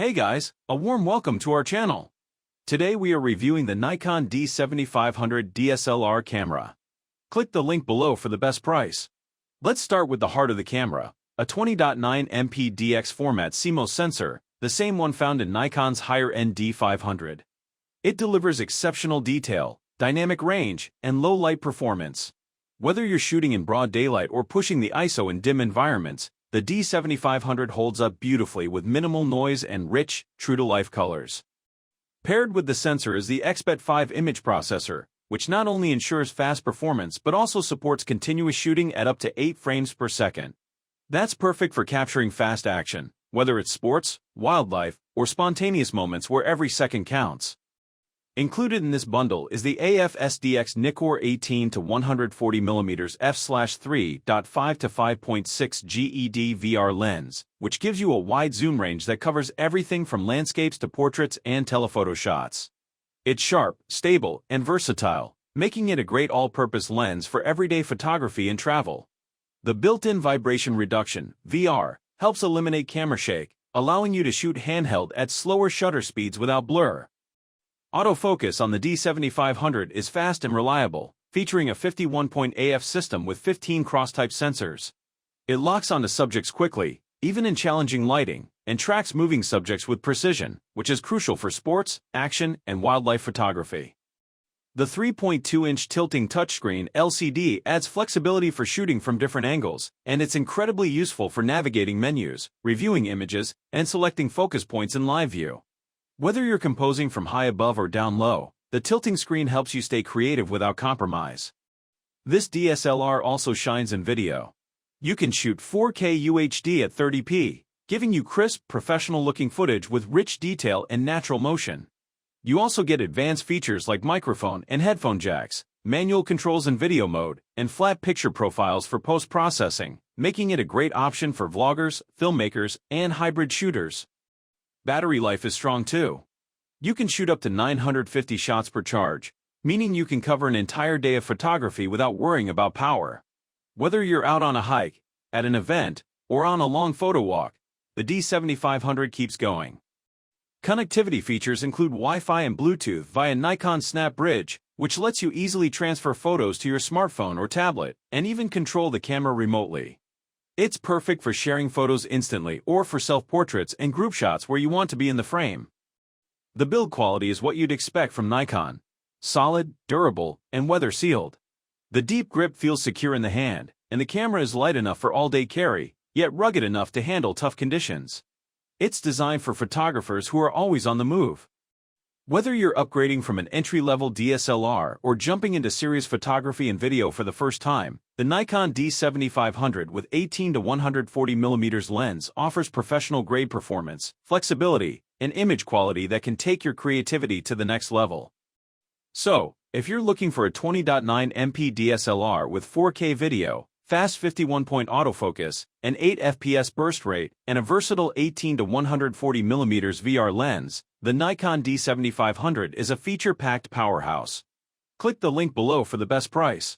Hey guys, a warm welcome to our channel. Today we are reviewing the Nikon D7500 DSLR camera. Click the link below for the best price. Let's start with the heart of the camera, a 20.9MP DX format CMOS sensor, the same one found in Nikon's higher-end D500. It delivers exceptional detail, dynamic range, and low light performance. Whether you're shooting in broad daylight or pushing the ISO in dim environments, the D7500 holds up beautifully with minimal noise and rich, true-to-life colors. Paired with the sensor is the EXPEED 5 image processor, which not only ensures fast performance but also supports continuous shooting at up to 8 frames per second. That's perfect for capturing fast action, whether it's sports, wildlife, or spontaneous moments where every second counts. Included in this bundle is the AF-S DX NIKKOR 18 to 140mm f/3.5 to 5.6 UHD VR lens, which gives you a wide zoom range that covers everything from landscapes to portraits and telephoto shots. It's sharp, stable, and versatile, making it a great all-purpose lens for everyday photography and travel. The built-in vibration reduction, VR, helps eliminate camera shake, allowing you to shoot handheld at slower shutter speeds without blur. Autofocus on the D7500 is fast and reliable, featuring a 51-point AF system with 15 cross-type sensors. It locks onto subjects quickly, even in challenging lighting, and tracks moving subjects with precision, which is crucial for sports, action, and wildlife photography. The 3.2-inch tilting touchscreen LCD adds flexibility for shooting from different angles, and it's incredibly useful for navigating menus, reviewing images, and selecting focus points in live view. Whether you're composing from high above or down low, the tilting screen helps you stay creative without compromise. This DSLR also shines in video. You can shoot 4K UHD at 30p, giving you crisp, professional-looking footage with rich detail and natural motion. You also get advanced features like microphone and headphone jacks, manual controls in video mode, and flat picture profiles for post-processing, making it a great option for vloggers, filmmakers, and hybrid shooters. Battery life is strong too. You can shoot up to 950 shots per charge, meaning you can cover an entire day of photography without worrying about power. Whether you're out on a hike, at an event, or on a long photo walk, the D7500 keeps going. Connectivity features include Wi-Fi and Bluetooth via Nikon Snap Bridge, which lets you easily transfer photos to your smartphone or tablet, and even control the camera remotely. It's perfect for sharing photos instantly or for self-portraits and group shots where you want to be in the frame. The build quality is what you'd expect from Nikon. Solid, durable, and weather-sealed. The deep grip feels secure in the hand, and the camera is light enough for all-day carry, yet rugged enough to handle tough conditions. It's designed for photographers who are always on the move. Whether you're upgrading from an entry-level DSLR or jumping into serious photography and video for the first time, the Nikon D7500 with 18 to 140mm lens offers professional-grade performance, flexibility, and image quality that can take your creativity to the next level. So, if you're looking for a 20.9MP DSLR with 4K video, fast 51-point autofocus, an 8 FPS burst rate, and a versatile 18 to 140mm VR lens, the Nikon D7500 is a feature-packed powerhouse. Click the link below for the best price.